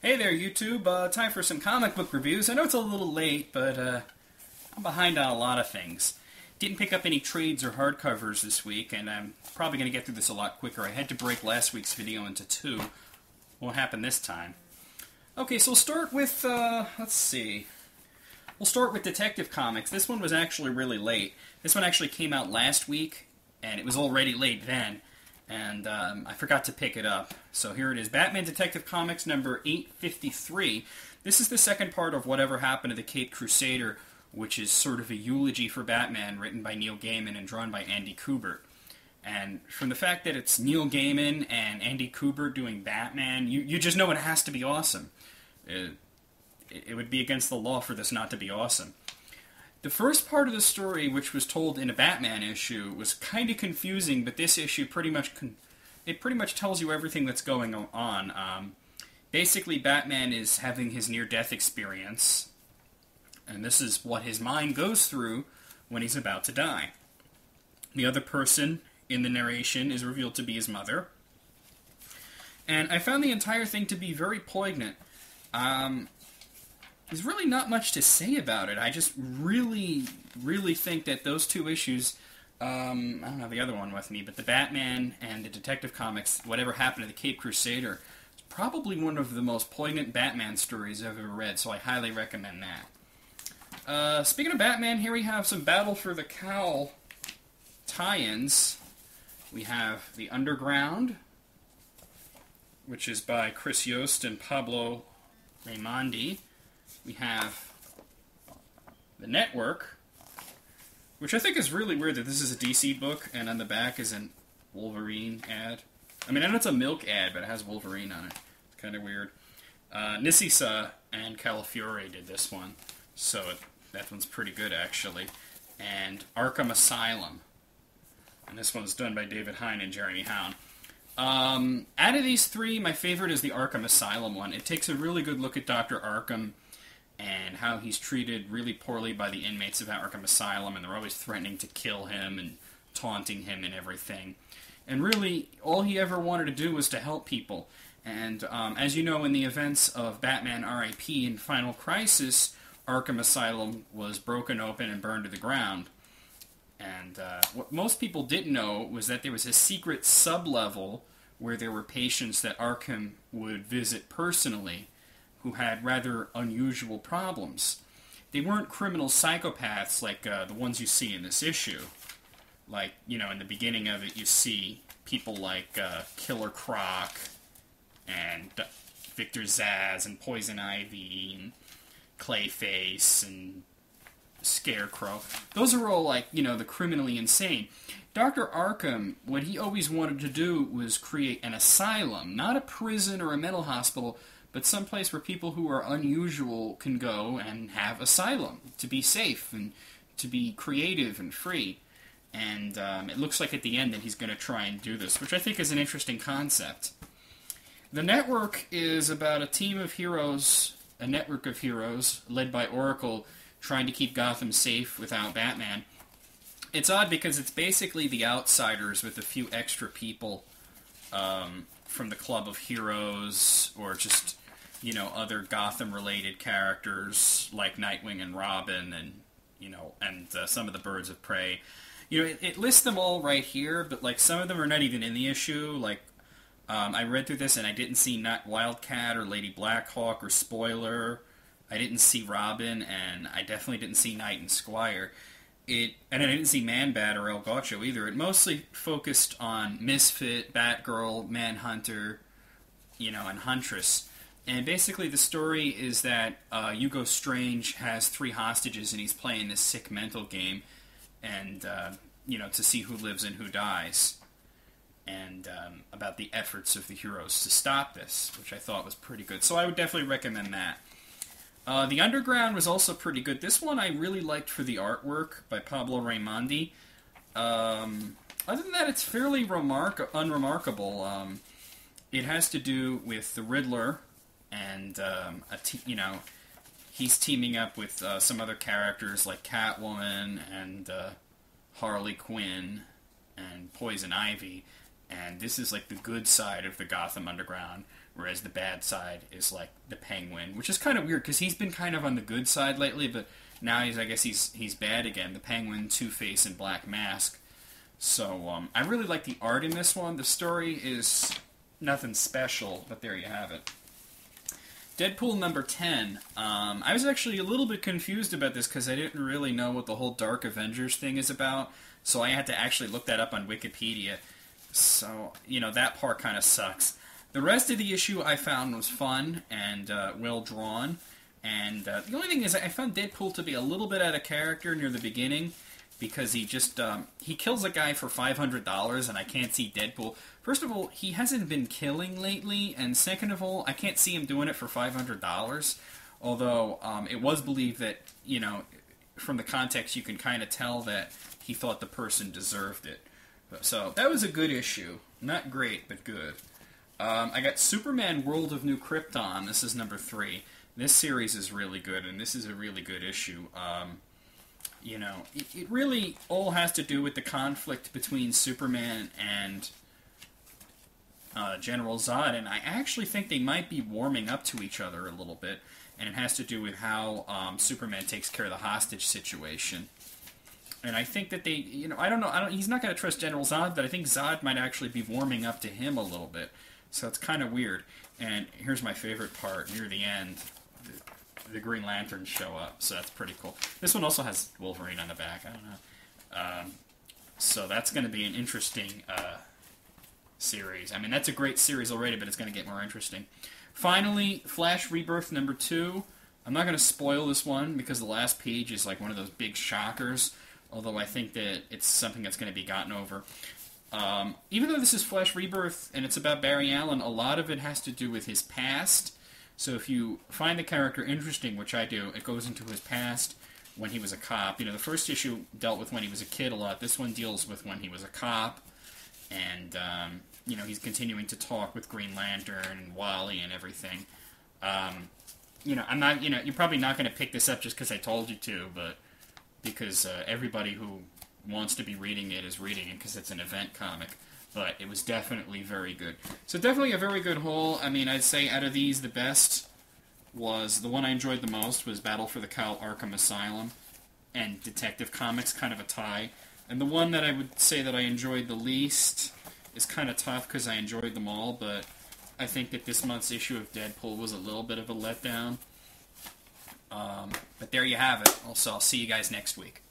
Hey there, YouTube. Time for some comic book reviews. I know it's a little late, but I'm behind on a lot of things. Didn't pick up any trades or hardcovers this week, and I'm probably going to get through this a lot quicker. I had to break last week's video into two. What happened this time? Okay, so we'll start with, let's see. We'll start with Detective Comics. This one was actually really late. This one actually came out last week, and it was already late then. And I forgot to pick it up. So here it is, Batman Detective Comics number 853. This is the second part of Whatever Happened to the Caped Crusader, which is sort of a eulogy for Batman written by Neil Gaiman and drawn by Andy Kubert. And from the fact that it's Neil Gaiman and Andy Kubert doing Batman, you just know it has to be awesome. It would be against the law for this not to be awesome. The first part of the story, which was told in a Batman issue, was kind of confusing, but this issue pretty much tells you everything that's going on. Basically, Batman is having his near-death experience, and this is what his mind goes through when he's about to die. The other person in the narration is revealed to be his mother, and I found the entire thing to be very poignant. There's really not much to say about it. I just really, really think that those two issues, I don't have the other one with me, but the Batman and the Detective Comics, Whatever Happened to the Caped Crusader, is probably one of the most poignant Batman stories I've ever read, so I highly recommend that. Speaking of Batman, here we have some Battle for the Cowl tie-ins. We have The Underground, which is by Chris Yost and Pablo Raimondi. We have The Network, which I think is really weird that this is a DC book, and on the back is an Wolverine ad. I mean, I know it's a Milk ad, but it has Wolverine on it. It's kind of weird. Nisisa and Calafiore did this one, so that one's pretty good, actually. And Arkham Asylum. And this one's done by David Hine and Jeremy Hown. Out of these three, my favorite is the Arkham Asylum one. It takes a really good look at Dr. Arkham and how he's treated really poorly by the inmates of Arkham Asylum, and they're always threatening to kill him and taunting him and everything. And really, all he ever wanted to do was to help people. And as you know, in the events of Batman R.I.P. and Final Crisis, Arkham Asylum was broken open and burned to the ground. And what most people didn't know was that there was a secret sub-level where there were patients that Arkham would visit personally who had rather unusual problems. They weren't criminal psychopaths like the ones you see in this issue. Like, you know, in the beginning of it, you see people like Killer Croc and Victor Zsasz and Poison Ivy and Clayface and Scarecrow. Those are all, like, you know, the criminally insane. Dr. Arkham, what he always wanted to do was create an asylum, not a prison or a mental hospital, but someplace where people who are unusual can go and have asylum, to be safe and to be creative and free. And it looks like at the end that he's going to try and do this, which I think is an interesting concept. The Network is about a team of heroes, a network of heroes, led by Oracle, trying to keep Gotham safe without Batman. It's odd because it's basically the Outsiders with a few extra people from the Club of Heroes, or just, you know, other Gotham-related characters like Nightwing and Robin, and, you know, and some of the Birds of Prey. You know, it lists them all right here, but, like, some of them are not even in the issue. Like, I read through this and I didn't see Wildcat or Lady Blackhawk or Spoiler. I didn't see Robin, and I definitely didn't see Knight and Squire. And I didn't see Man-Bat or El Gaucho either. It mostly focused on Misfit, Batgirl, Manhunter, you know, and Huntress. And basically the story is that Hugo Strange has 3 hostages, and he's playing this sick mental game, and, you know, to see who lives and who dies. And about the efforts of the heroes to stop this, which I thought was pretty good. So I would definitely recommend that. The Underground was also pretty good. This one I really liked for the artwork by Pablo Raimondi. Other than that, it's fairly unremarkable. It has to do with the Riddler, and you know, he's teaming up with some other characters like Catwoman and Harley Quinn and Poison Ivy. And this is like the good side of the Gotham Underground, whereas the bad side is like the Penguin, which is kind of weird because he's been kind of on the good side lately, but now I guess he's bad again. The Penguin, Two-Face, and Black Mask. So I really like the art in this one. The story is nothing special, but there you have it. Deadpool number 10. I was actually a little bit confused about this because I didn't really know what the whole Dark Avengers thing is about, so I had to actually look that up on Wikipedia. So, that part kind of sucks. The rest of the issue I found was fun and well drawn, and the only thing is I found Deadpool to be a little bit out of character near the beginning, because he just, he kills a guy for $500, and I can't see Deadpool. First of all, he hasn't been killing lately, and second of all, I can't see him doing it for $500, although it was believed that, from the context you can kind of tell that he thought the person deserved it. So, that was a good issue. Not great, but good. I got Superman World of New Krypton. This is number 3. This series is really good, and this is a really good issue. It really all has to do with the conflict between Superman and General Zod, and I actually think they might be warming up to each other a little bit, and it has to do with how Superman takes care of the hostage situation. And I think that they, I don't know, he's not going to trust General Zod, but I think Zod might actually be warming up to him a little bit, so it's kind of weird. And here's my favorite part, near the end. The Green Lanterns show up, so that's pretty cool. This one also has Wolverine on the back, I don't know. So that's going to be an interesting series. I mean, that's a great series already, but it's going to get more interesting. Finally, Flash Rebirth number 2. I'm not going to spoil this one, because the last page is like one of those big shockers, although I think that it's something that's going to be gotten over. Even though this is Flash Rebirth, and it's about Barry Allen, a lot of it has to do with his past. So if you find the character interesting, which I do, it goes into his past when he was a cop. The first issue dealt with when he was a kid a lot. This one deals with when he was a cop. And, he's continuing to talk with Green Lantern and Wally and everything. I'm not, you're probably not going to pick this up just because I told you to, but because everybody who wants to be reading it is reading it because it's an event comic. But it was definitely very good. So definitely a very good haul. I mean, I'd say out of these, the best was, the one I enjoyed the most was Battle for the Kyle Arkham Asylum and Detective Comics, kind of a tie. And the one that I would say that I enjoyed the least is kind of tough because I enjoyed them all, but I think that this month's issue of Deadpool was a little bit of a letdown. But there you have it. Also, I'll see you guys next week.